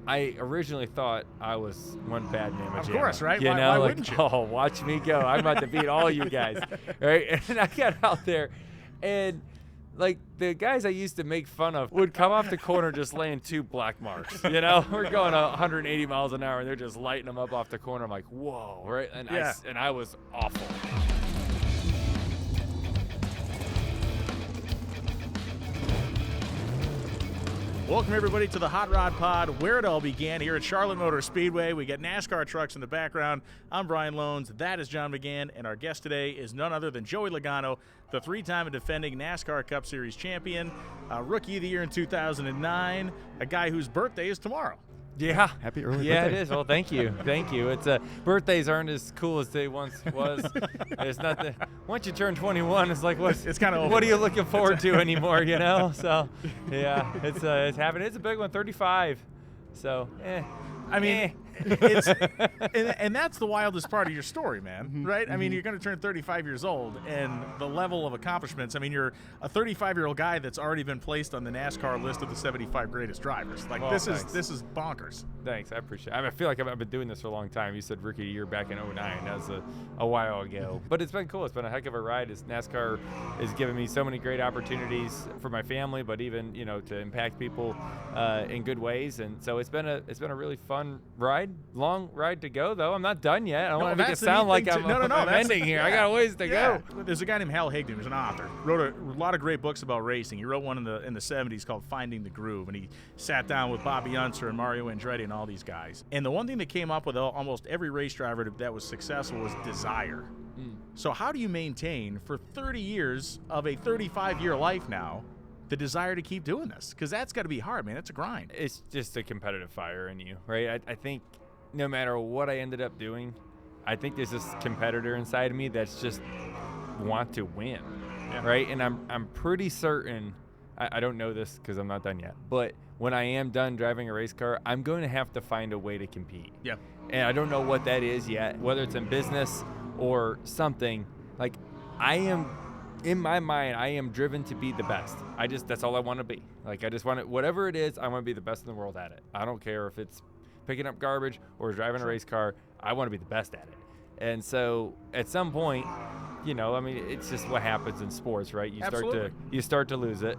I originally thought I was one bad man. Of course, right? You Why know, like, wouldn't you? oh, watch me go. I'm about to beat all you guys, right? And I got out there, and like the guys I used to make fun of would come off the corner just laying 2 black marks. You know, we're going 180 miles an hour, and they're just lighting them up off the corner. I'm like, whoa, right? And I was awful. Welcome, everybody, to the Hot Rod Pod, where it all began here at Charlotte Motor Speedway. We got NASCAR trucks in the background. I'm Brian Lohnes. That is John McGann. And our guest today is none other than Joey Logano, the 3-time defending NASCAR Cup Series champion, Rookie of the Year in 2009, a guy whose birthday is tomorrow. Yeah. Happy early birthday. Yeah, it is. Well, thank you. Thank you. It's birthdays aren't as cool as they once was. It's not the once you turn 21, it's like it's kind of what are you looking forward to anymore, you know? So, yeah, it's happening. It's a big one, 35. So, I mean, it's and that's the wildest part of your story, man, right? I mean, you're going to turn 35 years old, and the level of accomplishments. I mean, you're a 35-year-old guy that's already been placed on the NASCAR list of the 75 greatest drivers. Like, this is bonkers. Thanks, I appreciate it. I mean, I feel like I've been doing this for a long time. You said Rookie of the Year back in 2009. That was a while ago. But it's been cool. It's been a heck of a ride. NASCAR has given me so many great opportunities for my family, but even, you know, to impact people in good ways. And so it's been a really fun ride. Long ride to go, though. I'm not done yet. I don't want to make it sound like I'm ending here. I got a ways to go. There's a guy named Hal Higdon who's an author. Wrote a lot of great books about racing. He wrote one in the 70s called Finding the Groove, and he sat down with Bobby Unser and Mario Andretti and all these guys. And the one thing that came up with almost every race driver that was successful was desire. So how do you maintain for 30 years of a 35-year life now the desire to keep doing this? Because that's got to be hard, man. It's a grind. It's just a competitive fire in you, right? I think no matter what I ended up doing, I think there's this competitor inside of me that's just want to win, right? And I'm pretty certain, I don't know this because I'm not done yet, but when I am done driving a race car, I'm going to have to find a way to compete. Yeah. And I don't know what that is yet, whether it's in business or something. Like, I am, in my mind, I am driven to be the best. That's all I want to be. Like, I just want to, whatever it is, I want to be the best in the world at it. I don't care if it's picking up garbage or driving a race car. I want to be the best at it. And so at some point, you know, I mean, it's just what happens in sports, right? You start to lose it.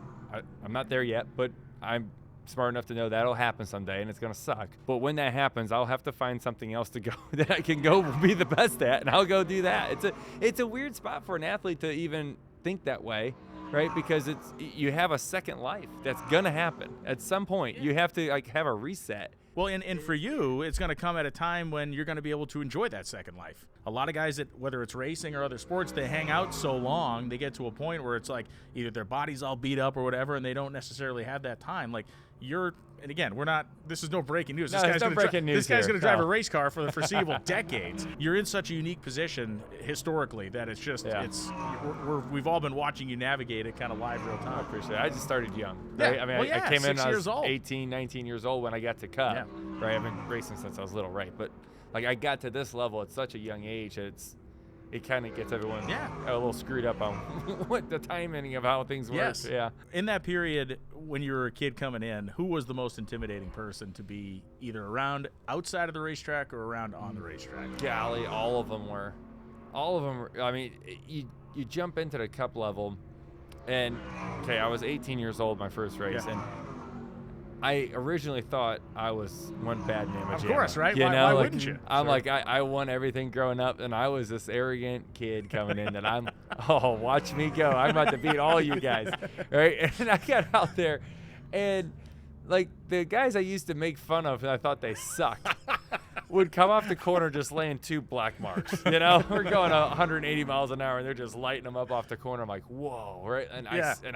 I'm not there yet, but I'm smart enough to know that'll happen someday, and it's going to suck. But when that happens, I'll have to find something else to go that I can go be the best at, and I'll go do that. It's a weird spot for an athlete to even think that way, right? Because you have a second life that's going to happen at some point. You have to have a reset. Well, and for you, it's going to come at a time when you're going to be able to enjoy that second life. A lot of guys, whether it's racing or other sports, they hang out so long, they get to a point where it's like either their body's all beat up or whatever, and they don't necessarily have that time. Like, and again, this is no breaking news. This guy's going to drive a race car for the foreseeable decades. You're in such a unique position historically that it's just, we've all been watching you navigate it kind of live real time. I appreciate it. I just started young, right? I mean, I came in, I was 18, 19 years old when I got to Cup, right? I've been racing since I was little, right? But like, I got to this level at such a young age that it kind of gets everyone a little screwed up on what the timing of how things work. Yes. Yeah. In that period, when you were a kid coming in, who was the most intimidating person to be either around outside of the racetrack or around on the racetrack? Golly, all of them were. I mean, you jump into the Cup level, and I was 18 years old my first race, and I originally thought I was one bad man. Of course, right? Why wouldn't you? I'm like, I won everything growing up, and I was this arrogant kid coming in that watch me go. I'm about to beat all you guys, right? And I got out there, and like the guys I used to make fun of, and I thought they sucked, would come off the corner just laying 2 black marks. You know, we're going 180 miles an hour, and they're just lighting them up off the corner. I'm like, whoa, right? And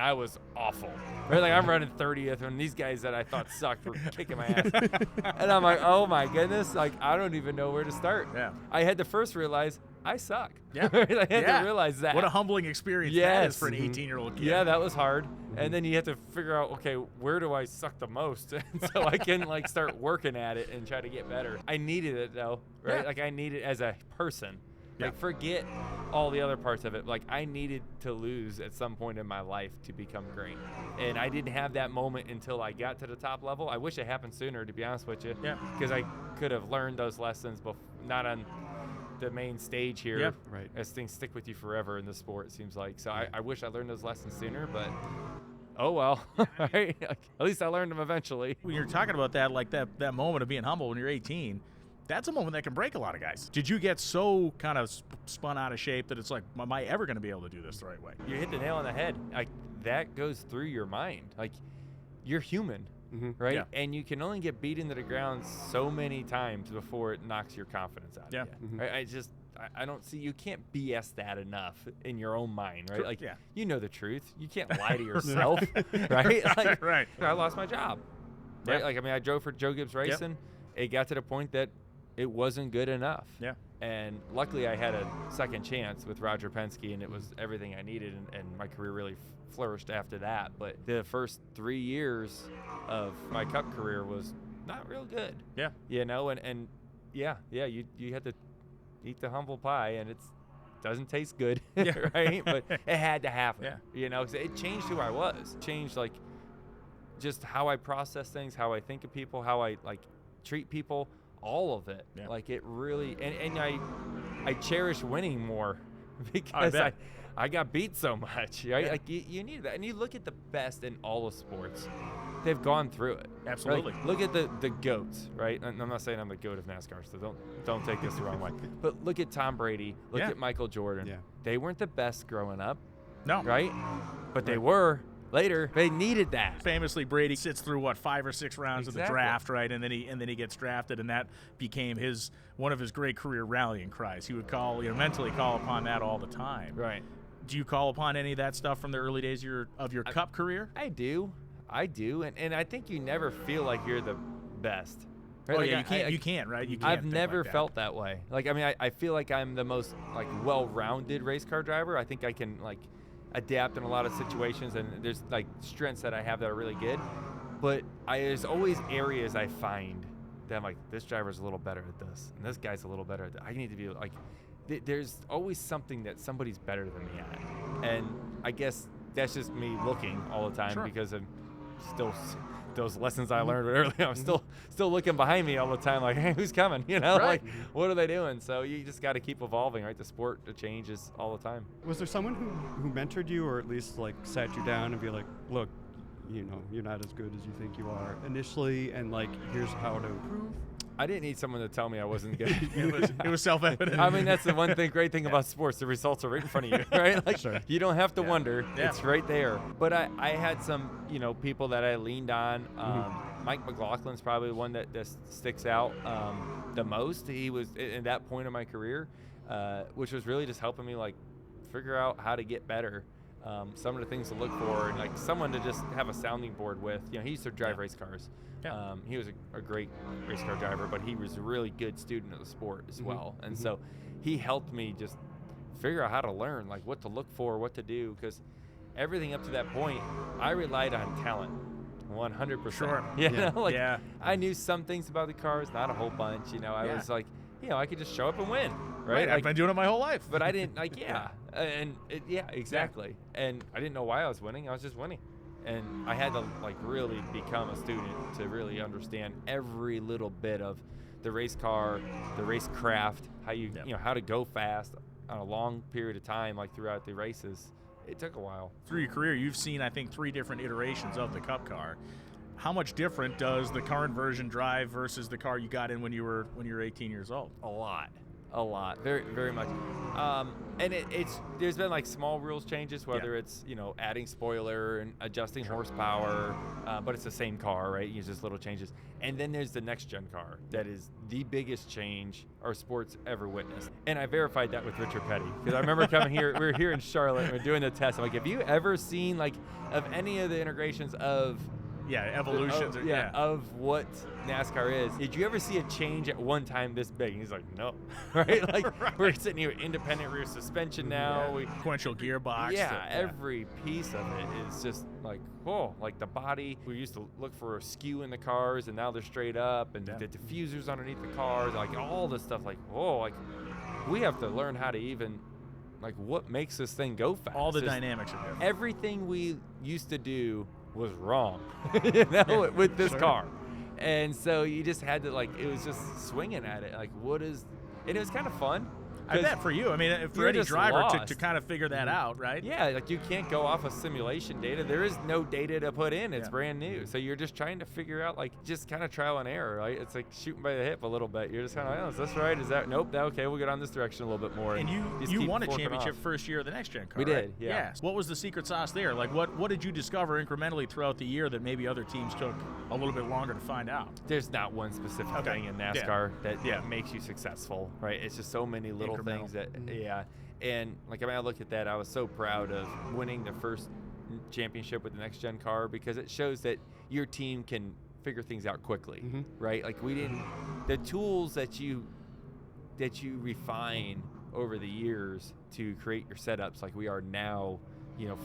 I was awful. Right? Like, I'm running 30th, and these guys that I thought sucked were kicking my ass. And I'm like, oh my goodness, like, I don't even know where to start. Yeah. I had to first realize I suck. Yeah. I had to realize that. What a humbling experience that is for an 18-year-old kid. Yeah, that was hard. And then you have to figure out, okay, where do I suck the most? And so I can like start working at it and try to get better. I needed it though, right? Yeah. Like I need it as a person. Like, forget all the other parts of it. Like, I needed to lose at some point in my life to become great. And I didn't have that moment until I got to the top level. I wish it happened sooner, to be honest with you. Yeah. Because I could have learned those lessons, not on the main stage here. Yeah. Right. As things stick with you forever in the sport, it seems like. So I wish I learned those lessons sooner, but oh well. Right? Like, at least I learned them eventually. When you're talking about that, like that moment of being humble when you're 18, that's a moment that can break a lot of guys. Did you get so kind of spun out of shape that it's like, am I ever going to be able to do this the right way? You hit the nail on the head. Like, that goes through your mind. Like, you're human, right? Yeah. And you can only get beat into the ground so many times before it knocks your confidence out of you. Right? I don't see, you can't BS that enough in your own mind, right? Like, you know the truth. You can't lie to yourself, right? Like, Right. I lost my job, right? Yeah. Like, I mean, I drove for Joe Gibbs Racing. It got to the point that it wasn't good enough. Yeah. And luckily I had a second chance with Roger Penske, and it was everything I needed, and my career really flourished after that. But the first 3 years of my Cup career was not real good. Yeah. You know, and you had to eat the humble pie, and it doesn't taste good, right? But it had to happen, you know, 'cause it changed who I was. Changed, like, just how I process things, how I think of people, how I, like, treat people. All of it. Like, it really, and I cherish winning more because I got beat so much, right? Like, you need that. And you look at the best in all of sports. They've gone through it. Absolutely. Like, look at the GOATs, right? And I'm not saying I'm the GOAT of NASCAR, so don't take this the wrong way. But look at Tom Brady. Look at Michael Jordan. Yeah. They weren't the best growing up. No. Right? But they were. Later, they needed that. Famously, Brady sits through 5 or 6 rounds of the draft, right, and then he gets drafted, and that became one of his great career rallying cries. He would mentally call upon that all the time. Right. Do you call upon any of that stuff from the early days of your Cup career? I do, and I think you never feel like you're the best. Right? Oh, like, yeah, you can't, right? You can't. I've think never like felt that way. Like, I mean, I feel like I'm the most, like, well-rounded race car driver. I think I can, like, adapt in a lot of situations, and there's, like, strengths that I have that are really good, but there's always areas I find that I'm like, this driver's a little better at this, and this guy's a little better at that. I need to be like, there's always something that somebody's better than me at, and I guess that's just me looking all the time because I'm still those lessons I learned early. I'm still looking behind me all the time, like, hey, who's coming? You know, like, what are they doing? So you just got to keep evolving, right? The sport changes all the time. Was there someone who mentored you, or at least, like, sat you down and be like, look, you know, you're not as good as you think you are initially, and, like, here's how to improve? I didn't need someone to tell me I wasn't good. it was self-evident. I mean, that's the one great thing about sports. The results are right in front of you, right? Like, you don't have to wonder. It's right there. But I had some, you know, people that I leaned on. Mike McLaughlin's probably one that sticks out the most. He was at that point in my career, which was really just helping me, like, figure out how to get better. Some of the things to look for, and, like, someone to just have a sounding board with. You know, he used to drive race cars. He was a great race car driver, but he was a really good student of the sport as well. And so he helped me just figure out how to learn, like, what to look for, what to do, because everything up to that point, I relied on talent 100%. Sure. You know, like, I knew some things about the cars, not a whole bunch. You know, I was like, you know, I could just show up and win, right? I've been doing it my whole life. But I didn't, like, exactly. And I didn't know why I was winning. I was just winning. And I had to, like, really become a student to really understand every little bit of the race car, the race craft, how you know, how to go fast on a long period of time, like, throughout the races. It took a while. Through your career, you've seen, I think, 3 different iterations of the Cup car. How much different does the current version drive versus the car you got in when you were 18 years old? A lot, very, very much. And there's been, like, small rules changes, whether it's, you know, adding spoiler and adjusting horsepower, but it's the same car, right? You just little changes. And then there's the next gen car that is the biggest change our sport's ever witnessed. And I verified that with Richard Petty, because I remember coming here, we were here in Charlotte, and we were doing the test. I'm like, have you ever seen, like, of any of the integrations of evolutions of what NASCAR is? Did you ever see a change at one time this big? And he's like, no, right? Like, we're sitting here with independent rear suspension now. Sequential gearbox. Every piece of it is just like, whoa, like the body. We used to look for a skew in the cars, and now they're straight up, and the diffusers underneath the cars, like all this stuff, like, whoa, like, we have to learn how to even, like, what makes this thing go fast. All the dynamics are different. Everything we used to do was wrong, you know, with this car. And so you just had to, like, it was just swinging at it. Like, and it was kind of fun. I bet for you. I mean, for any driver to kind of figure that out, right? Yeah, like you can't go off of simulation data. There is no data to put in. It's brand new. So you're just trying to figure out, like, just kind of trial and error, right? It's like shooting by the hip a little bit. You're just kind of like, oh, is this right? Is that, nope, okay, we'll get on this direction a little bit more. And you won a championship first year of the next gen car, We right? did, yeah. What was the secret sauce there? Like, what did you discover incrementally throughout the year that maybe other teams took a little bit longer to find out? There's not one specific thing in NASCAR that makes you successful, right? It's just so many little things that, and like, I mean, I look at that, I was so proud of winning the first championship with the next gen car, because it shows that your team can figure things out quickly, right? Like, the tools that you refine over the years to create your setups, like we are now,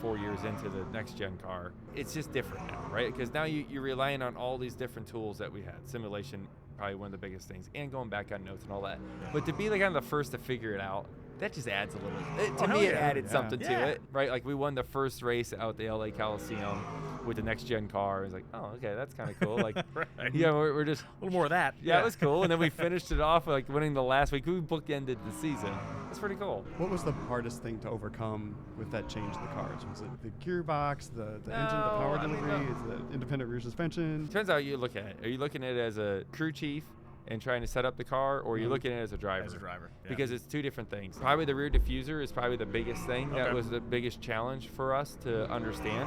4 years into the next gen car, it's just different now, right? Because now you're relying on all these different tools that we had. Simulation, probably one of the biggest things, and going back on notes and all that. But to be like kind of the first to figure it out, that just adds a little. To me, it added something to it, right? Like, we won the first race out at the LA Coliseum with the next gen car. It's like, oh, okay, that's kind of cool. Like, we're just a little more of that. Yeah, it was cool. And then we finished it off like winning the last week. We bookended the season. It's pretty cool. What was the hardest thing to overcome with that change in the cars? Was it the gearbox, the engine, the power delivery, is the independent rear suspension? Depends how you look at it. Are you looking at it as a crew chief and trying to set up the car, or are you looking at it as a driver? As a driver, because it's two different things. Probably the rear diffuser is probably the biggest thing. That was the biggest challenge for us to understand.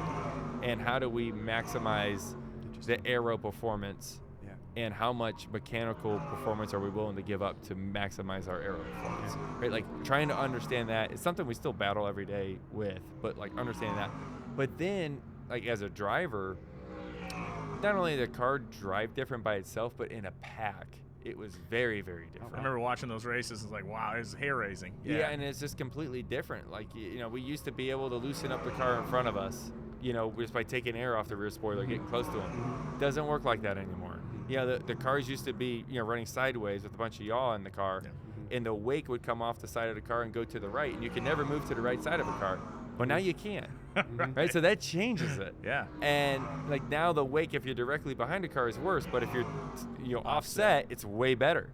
And how do we maximize the aero performance, and how much mechanical performance are we willing to give up to maximize our aero performance? Right? Like, trying to understand that is something we still battle every day with, but like understanding that. But then, like, as a driver, not only did the car drive different by itself, but in a pack, it was very, very different. I remember watching those races. It's like, wow, it's hair raising. Yeah, and it's just completely different. Like, we used to be able to loosen up the car in front of us, just by taking air off the rear spoiler, getting close to them. Doesn't work like that anymore. The cars used to be, running sideways with a bunch of yaw in the car, and the wake would come off the side of the car and go to the right, and you can never move to the right side of a car. But now you can, right? So that changes it. And like, now the wake, if you're directly behind a car, is worse. But if you're offset, it's way better.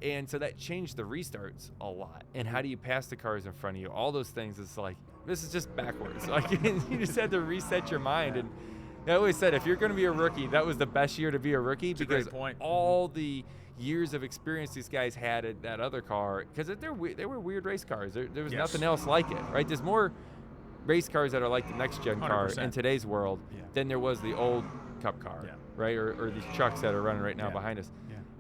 And so that changed the restarts a lot. And how do you pass the cars in front of you? All those things. It's like, this is just backwards. Like, you just had to reset your mind. And I always said, if you're going to be a rookie, that was the best year to be a rookie, because all the years of experience these guys had at that other car, because they were weird race cars. There was nothing else like it, right? There's more race cars that are like the next gen car 100%. in today's world than there was the old Cup car, right? Or these trucks that are running right now behind us.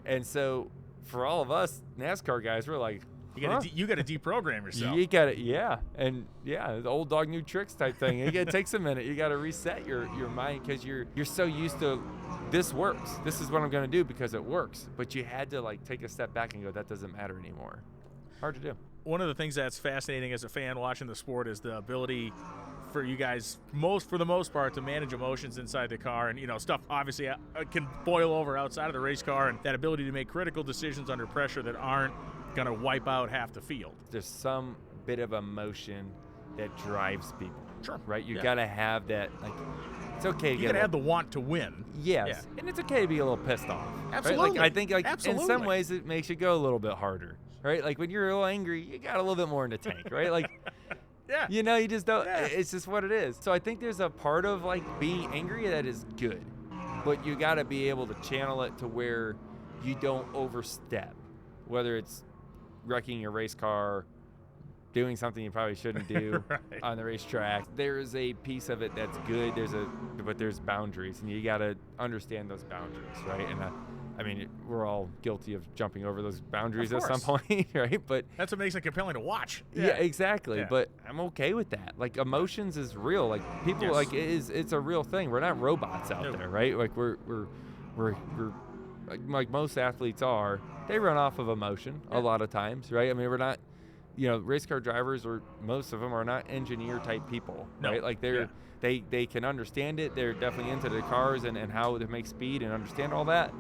And so for all of us NASCAR guys, we're like, you got to deprogram yourself. You got to, and the old dog new tricks type thing. It takes a minute. You got to reset your mind, because you're so used to, this works. This is what I'm going to do because it works. But you had to, like, take a step back and go, that doesn't matter anymore. Hard to do. One of the things that's fascinating as a fan watching the sport is the ability for you guys, for the most part, to manage emotions inside the car, and stuff obviously can boil over outside of the race car, and that ability to make critical decisions under pressure that aren't going to wipe out half the field. There's some bit of emotion that drives people. Sure. Right? You got to have that, like, it's okay to you got to have the want to win. Yes. And it's okay to be a little pissed off. Absolutely. Right? Like, I think, like, in some ways it makes you go a little bit harder. Right? Like, when you're a little angry, you got a little bit more in the tank, right? Like, you just don't, it's just what it is. So I think there's a part of, like, being angry that is good, but you got to be able to channel it to where you don't overstep, whether it's wrecking your race car, doing something you probably shouldn't do on the racetrack. There's a piece of it that's good, but there's boundaries, and you got to understand those boundaries, right? And I mean, we're all guilty of jumping over those boundaries at some point, right? But that's what makes it compelling to watch. Yeah, exactly. Yeah. But I'm okay with that. Like, emotions is real. Like, people, like, it's a real thing. We're not robots out there, right? Like, we're like most athletes are. They run off of emotion a lot of times, right? I mean, we're not, race car drivers, or most of them are not engineer type people, right? Like, they can understand it. They're definitely into their cars and how to make speed and understand all that.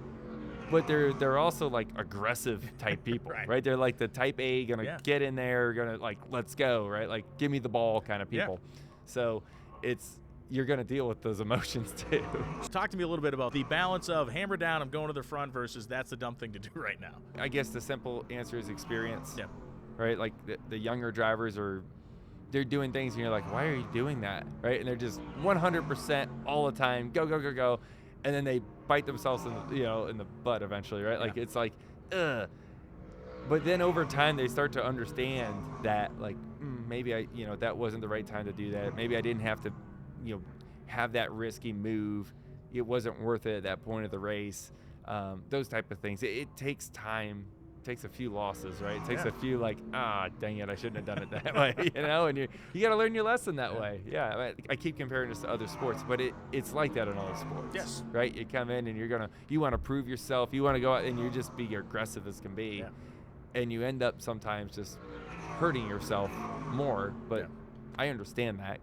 but they're also like aggressive type people, right? They're like the type A, gonna get in there, gonna like, let's go, right? Like, give me the ball kind of people. So you're gonna deal with those emotions too. Talk to me a little bit about the balance of hammer down, I'm going to the front, versus that's the dumb thing to do right now. I guess the simple answer is experience. Yeah. Right? Like the younger drivers they're doing things and you're like, why are you doing that? Right? And they're just 100% all the time, go, go, go, go. And then they bite themselves in the butt eventually, right? Like, it's like, ugh. But then over time, they start to understand that, like, maybe that wasn't the right time to do that. Maybe I didn't have to, have that risky move. It wasn't worth it at that point of the race. Those type of things. It takes time. It takes a few losses, right? It takes a few, like, dang it, I shouldn't have done it that way, and you got to learn your lesson that way. Yeah, I keep comparing this to other sports, but it's like that in all sports. Yes. Right? You come in and you want to prove yourself. You want to go out and you just be aggressive as can be. Yeah. And you end up sometimes just hurting yourself more, but I understand that.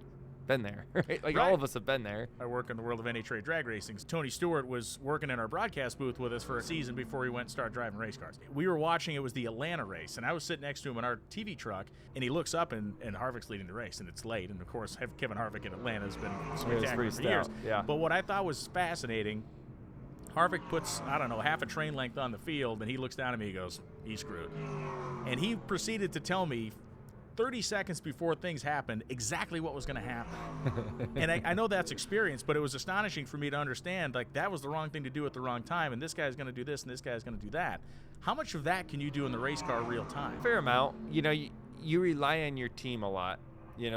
Been there, right? Like, all of us have been there. I work in the world of NHRA drag racing. Tony Stewart was working in our broadcast booth with us for a season before he went and started driving race cars. We were watching, it was the Atlanta race, and I was sitting next to him in our TV truck, and he looks up, and Harvick's leading the race, and it's late. And, of course, Kevin Harvick in Atlanta has been spectacular for years. Yeah. But what I thought was fascinating, Harvick puts, I don't know, half a train length on the field, and he looks down at me, he goes, he's screwed. And he proceeded to tell me 30 seconds before things happened exactly what was going to happen. And I know that's experience, but it was astonishing for me to understand, like, that was the wrong thing to do at the wrong time, and this guy's going to do this and this guy's going to do that. How much of that can you do in the race car real time? Fair amount. You rely on your team a lot.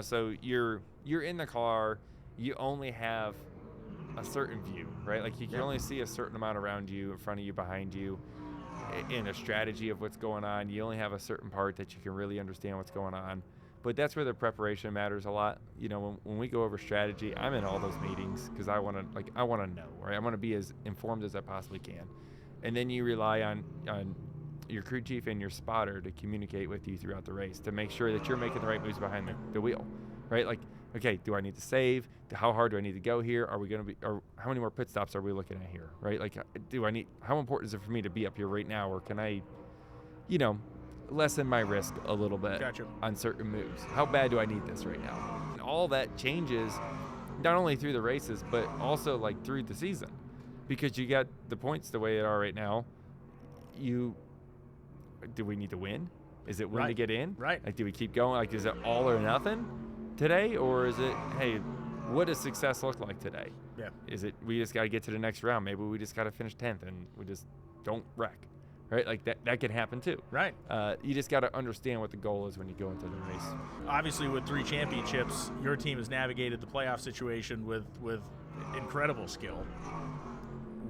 So you're in the car, you only have a certain view, right? Like, you can only see a certain amount around you, in front of you, behind you. In a strategy of what's going on, you only have a certain part that you can really understand what's going on. But that's where the preparation matters a lot. When we go over strategy, I'm in all those meetings because I want to know, right? I want to be as informed as I possibly can. And then you rely on your crew chief and your spotter to communicate with you throughout the race to make sure that you're making the right moves behind the wheel, right? Like, okay, do I need to save? How hard do I need to go here? Or how many more pit stops are we looking at here, right? Like, how important is it for me to be up here right now, or can I, lessen my risk a little bit on certain moves? How bad do I need this right now? And all that changes not only through the races, but also like through the season, because you got the points the way they are right now. Do we need to win? Is it win to get in? Right. Like, do we keep going? Like, is it all or nothing today, or is it, hey, what does success look like today? Yeah. Is it we just got to get to the next round? Maybe we just got to finish 10th and we just don't wreck, right? Like, that can happen too. Right. You just got to understand what the goal is when you go into the race. Obviously, with 3 championships, your team has navigated the playoff situation with incredible skill.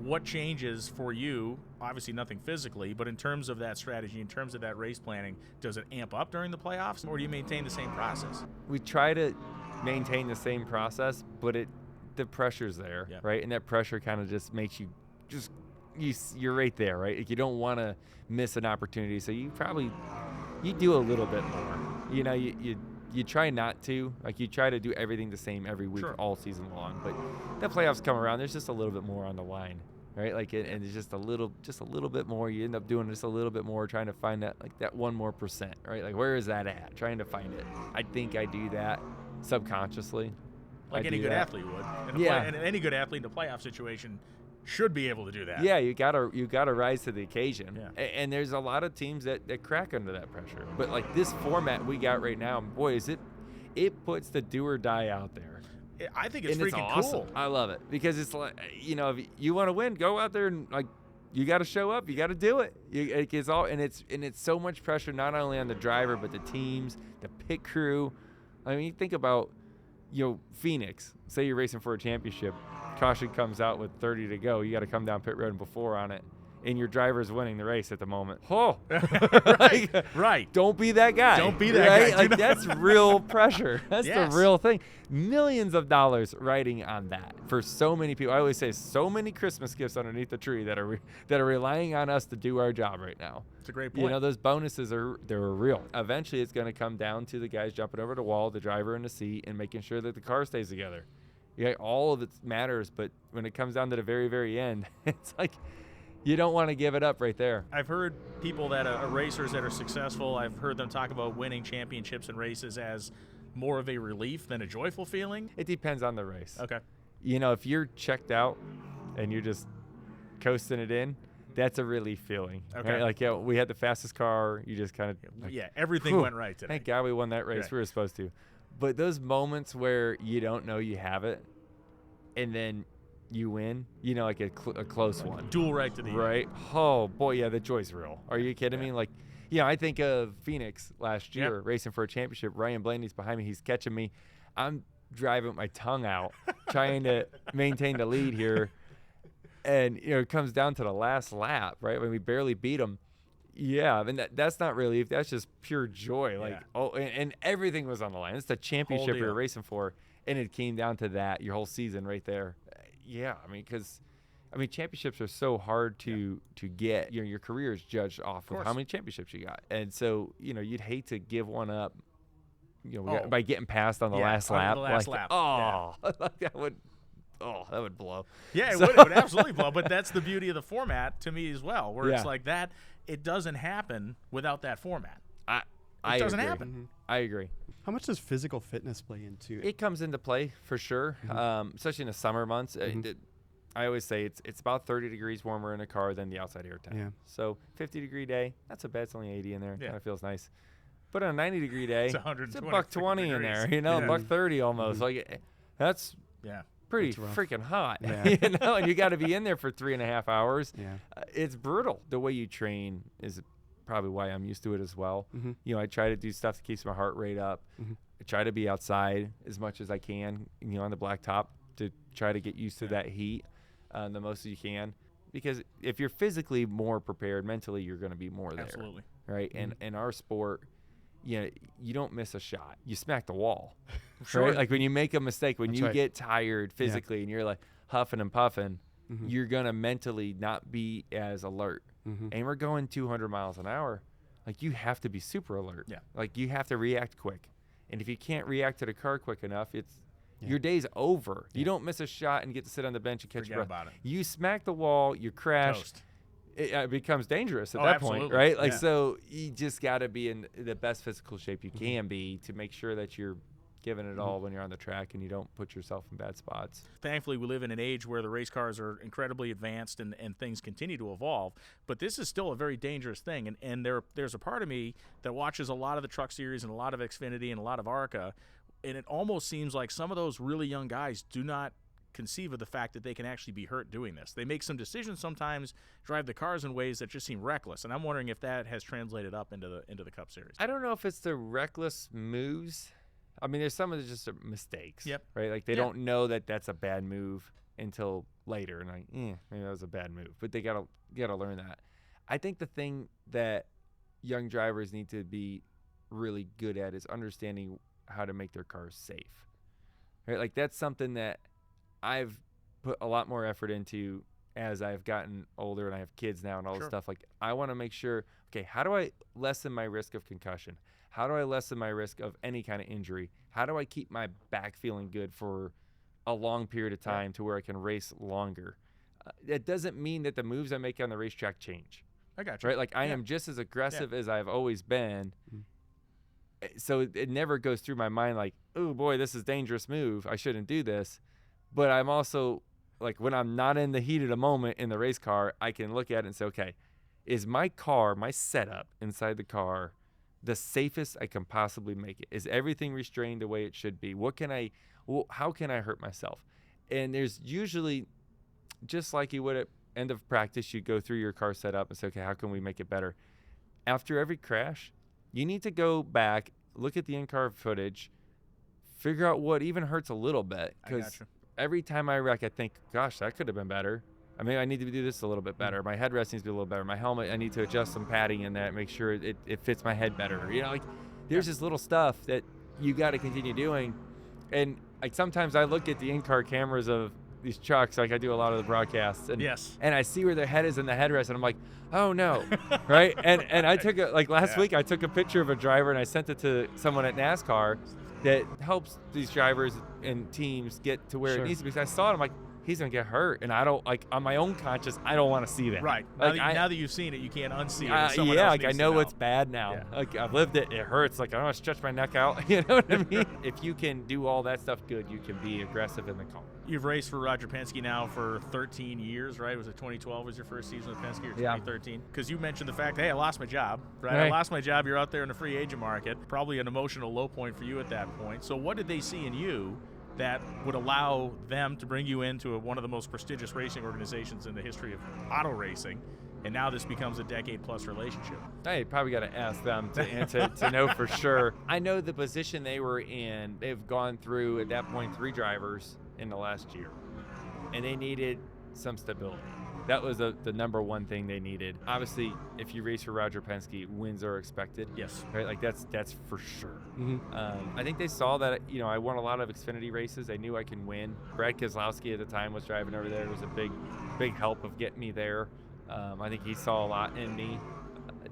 What changes for you? Obviously nothing physically, but in terms of that strategy, in terms of that race planning, does it amp up during the playoffs, or do you maintain the same process? We try to maintain the same process, but the pressure's there, right? And that pressure kind of just makes you're right there, right? Like, you don't want to miss an opportunity, so you do a little bit more. You try not to. Like, you try to do everything the same every week all season long, but the playoffs come around, there's just a little bit more on the line, right? Like, and it's just a little bit more. You end up doing just a little bit more, trying to find that 1 more %, right? Like, where is that at? Trying to find it. I think I do that subconsciously. Like any good athlete would. And any good athlete in a playoff situation should be able to do that. Yeah, you gotta rise to the occasion. Yeah. And there's a lot of teams that crack under that pressure. But like this format we got right now, boy, it puts the do or die out there. I think it's and freaking it's awesome. Cool. I love it because it's like, if you want to win, go out there and like you got to show up. You got to do it. It's so much pressure not only on the driver but the teams, the pit crew. I mean, think about Phoenix. Say you're racing for a championship. Caution comes out with 30 to go. You got to come down pit road and before on it. And your driver's winning the race at the moment. Oh, right. Don't be that guy. Don't be that guy. Like, that's real pressure. That's yes. the real thing. Millions of dollars riding on that for so many people. I always say so many Christmas gifts underneath the tree that are relying on us to do our job right now. It's a great point. Those bonuses they're real. Eventually, it's going to come down to the guys jumping over the wall, the driver in the seat, and making sure that the car stays together. Yeah, all of it matters, but when it comes down to the very, very end, it's like You don't want to give it up right there. I've heard people that are racers that are successful, I've heard them talk about winning championships and races as more of a relief than a joyful feeling. It depends on the race. Okay. You know, if you're checked out and you're just coasting it in, that's a relief feeling. Okay. Right? Like, yeah, we had the fastest car. You just kind of, everything went right today. Thank God we won that race. Right. We were supposed to. But those moments where you don't know you have it, and then you win, you know, like a close one. Dual right to the right? end. Oh, boy, yeah, the joy's real. Are you kidding me? Like, I think of Phoenix last year, racing for a championship. Ryan Blaney's behind me. He's catching me. I'm driving with my tongue out, trying to maintain the lead here. And, it comes down to the last lap, right, when we barely beat him. Yeah, I mean, that's not relief. That's just pure joy. Like, and everything was on the line. It's the championship we were racing for, and it came down to that, your whole season right there. Yeah, I mean, because championships are so hard to get. Your career is judged off of how many championships you got, and so you'd hate to give one up. By getting passed on the last lap. The last lap. That would blow. Yeah, it would absolutely blow. But that's the beauty of the format to me as well, where it's like that. It doesn't happen without that format. It doesn't happen. Mm-hmm. I agree. How much does physical fitness play into it? It comes into play for sure, especially in the summer months. I always say it's about 30 degrees warmer in a car than the outside air temp. Yeah. So 50-degree day, not so bad. It's only 80 in there. Kind of feels nice. But on a 90-degree day, it's $120 in there. $130 almost. Like that's pretty freaking hot. Yeah. And you got to be in there for 3.5 hours. Yeah. It's brutal. The way you train is probably why I'm used to it as well. I try to do stuff that keeps my heart rate up. I try to be outside as much as I can, on the blacktop to try to get used to that heat the most you can. Because if you're physically more prepared, mentally you're going to be more there. Absolutely. Right? And in our sport, you don't miss a shot. You smack the wall. Sure. Right? Like when you make a mistake, when you right. get tired physically and you're like huffing and puffing, you're going to mentally not be as alert. And we're going 200 miles an hour. Like you have to be super alert. Yeah. Like you have to react quick. And if you can't react to the car quick enough, your day's over. You don't miss a shot and get to sit on the bench and catch your breath. About it. You smack the wall, you crash. Toast. It becomes dangerous at that point, right? Like, Yeah. so you just got to be in the best physical shape you can be to make sure that you're giving it all when you're on the track and you don't put yourself in bad spots. Thankfully, we live in an age where the race cars are incredibly advanced and things continue to evolve. But this is still a very dangerous thing. And there's a part of me that watches a lot of the Truck Series and a lot of Xfinity and a lot of ARCA, and it almost seems like some of those really young guys do not conceive of the fact that they can actually be hurt doing this. They make some decisions sometimes, drive the cars in ways that just seem reckless, and I'm wondering if that has translated up into the Cup Series. I don't know if it's the reckless moves. I mean, there's some of the just mistakes. Yep. Right? Like they don't know that that's a bad move until later, and like, maybe that was a bad move. But they gotta learn that. I think the thing that young drivers need to be really good at is understanding how to make their cars safe. Right? Like that's something that I've put a lot more effort into as I've gotten older and I have kids now and all this stuff. Like I want to make sure, okay, how do I lessen my risk of concussion? How do I lessen my risk of any kind of injury? How do I keep my back feeling good for a long period of time to where I can race longer? That doesn't mean that the moves I make on the racetrack change. I got you. Right? Like I am just as aggressive as I've always been. So it never goes through my mind like, oh boy, this is a dangerous move. I shouldn't do this. But I'm also like when I'm not in the heat of the moment in the race car, I can look at it and say, okay, is my car, my setup inside the car, the safest I can possibly make it? Is everything restrained the way it should be? How can I hurt myself? And there's usually, just like you would at end of practice, you go through your car setup and say, okay, how can we make it better? After every crash, you need to go back, look at the in-car footage, figure out what even hurts a little bit. Because every time I wreck, I think, gosh, that could have been better. I mean, I need to do this a little bit better. My headrest needs to be a little better. My helmet, I need to adjust some padding in that, make sure it fits my head better. like there's this little stuff that you got to continue doing. And like sometimes I look at the in-car cameras of these trucks, like I do a lot of the broadcasts, and and I see where their head is in the headrest, and I'm like, oh no, right? And I took last week I took a picture of a driver and I sent it to someone at NASCAR that helps these drivers and teams get to where it needs to be. So I saw it, I'm like, he's gonna get hurt, and I don't like on my own conscience. I don't want to see that. Right. Like, Now that you've seen it, you can't unsee it. Yeah, like I know it's bad now. Yeah. Like I've lived it. It hurts. Like I don't want to stretch my neck out. You know what I mean? If you can do all that stuff good, you can be aggressive in the car. You've raced for Roger Penske now for 13 years, right? Was it 2012 was your first season with Penske, or 2013? Because you mentioned the fact, hey, I lost my job, right? I lost my job. You're out there in the free agent market. Probably an emotional low point for you at that point. So what did they see in you that would allow them to bring you into one of the most prestigious racing organizations in the history of auto racing? And now this becomes a decade-plus relationship. Hey, probably got to ask them to know for sure. I know the position they were in. They've gone through, at that point, 3 drivers in the last year. And they needed some stability. That was the number one thing they needed. Obviously, if you race for Roger Penske, wins are expected. Yes. Right? Like, that's for sure. I think they saw that, I won a lot of Xfinity races. They knew I can win. Brad Keselowski at the time was driving over there. It was a big help of getting me there. I think he saw a lot in me,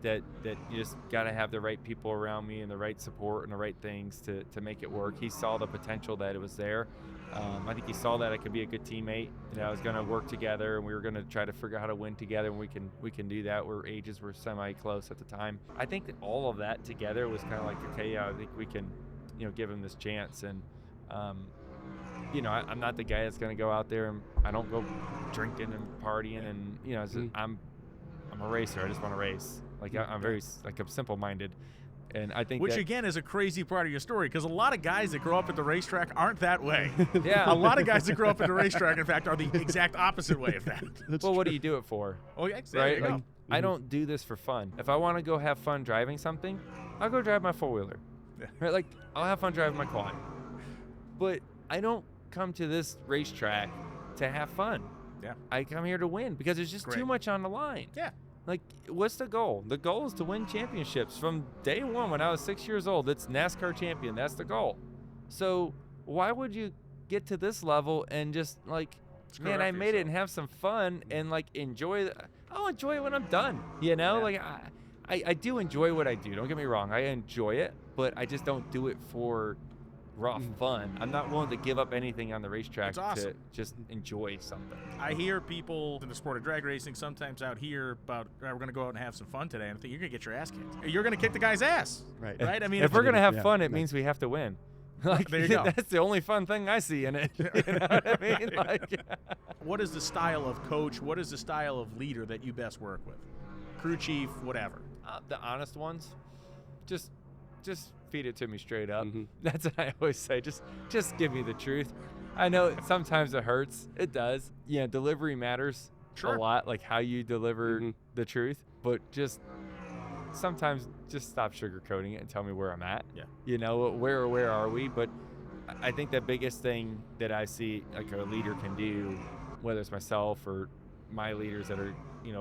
that you just got to have the right people around me and the right support and the right things to make it work. He saw the potential that it was there. I think he saw that I could be a good teammate, and I was going to work together, and we were going to try to figure out how to win together, and we can do that. Our ages were semi-close at the time. I think that all of that together was kind of like, okay, yeah, I think we can, give him this chance. And I'm not the guy that's going to go out there, and I don't go drinking and partying, and I'm a racer. I just want to race. Like I'm very I'm simple-minded, and I think which again is a crazy part of your story, because a lot of guys that grow up at the racetrack aren't that way. Yeah, a lot of guys that grow up at the racetrack, in fact, are the exact opposite way of that. Well, what do you do it for? Oh yeah, right. Like, I don't do this for fun. If I want to go have fun driving something, I'll go drive my 4-wheeler. Yeah. Right, like I'll have fun driving my quad, but I don't come to this racetrack to have fun. Yeah. I come here to win because there's just too much on the line. Yeah. Like, what's the goal? The goal is to win championships. From day one, when I was 6 years old, it's NASCAR champion. That's the goal. So why would you get to this level and just man, I made it and have some fun and enjoy it? I'll enjoy it when I'm done. Like I do enjoy what I do. Don't get me wrong. I enjoy it, but I just don't do it for raw fun. I'm not willing to give up anything on the racetrack to just enjoy something. I hear people in the sport of drag racing sometimes out here about, we're going to go out and have some fun today, and I think you're going to get your ass kicked. You're going to kick the guy's ass. Right? I mean, if we're going to have fun, it means we have to win. There you go. That's the only fun thing I see in it. You know what I mean? What is the style of coach? What is the style of leader that you best work with? Crew chief, whatever. The honest ones. Just feed it to me straight up. That's what I always say. Just give me the truth. I know sometimes it hurts. It does. Yeah, delivery matters a lot, like how you deliver the truth. But sometimes just stop sugarcoating it and tell me where I'm at. Yeah. Where are we? But I think the biggest thing that I see like a leader can do, whether it's myself or my leaders that are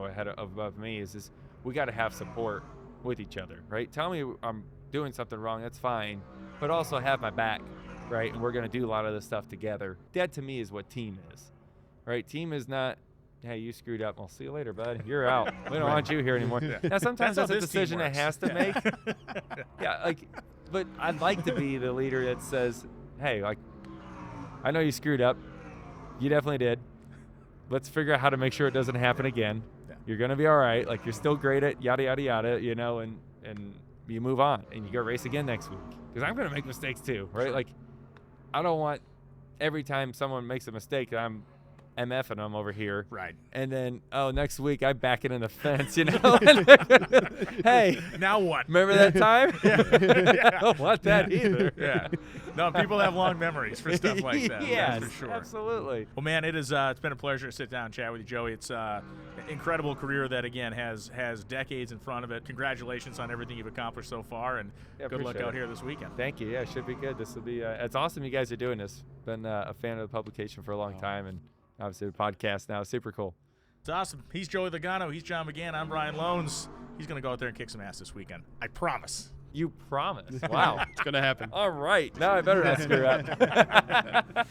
ahead above me, is we got to have support with each other, right? Tell me I'm doing something wrong, that's fine, but also have my back, right? And we're going to do a lot of this stuff together. That to me is what team is, right? Team is not, hey, you screwed up, well, see you later, bud, you're out, we don't want you here anymore. Now sometimes that's a decision it has to make. But I'd like to be the leader that says, hey, I know you screwed up, you definitely did, let's figure out how to make sure it doesn't happen again. You're going to be all right, you're still great at yada yada yada, and you move on and you go race again next week, because I'm going to make mistakes too, right? I don't want every time someone makes a mistake that I'm MFing them over here, right? And then next week I back it in the fence, Hey, now what? Remember that time? Yeah. I don't want that either. Yeah. No, people have long memories for stuff like that. Yes, that's for sure. Absolutely. Well, man, it's been a pleasure to sit down and chat with you, Joey. It's an incredible career that, again, has decades in front of it. Congratulations on everything you've accomplished so far, and good luck out here this weekend. Thank you. Yeah, it should be good. This will be. It's awesome you guys are doing this. Been a fan of the publication for a long time, and obviously the podcast now. Super cool. It's awesome. He's Joey Logano. He's John McGann. I'm Brian Lohnes. He's going to go out there and kick some ass this weekend. I promise. You promise? Wow. It's going to happen. All right. Now I better not screw up.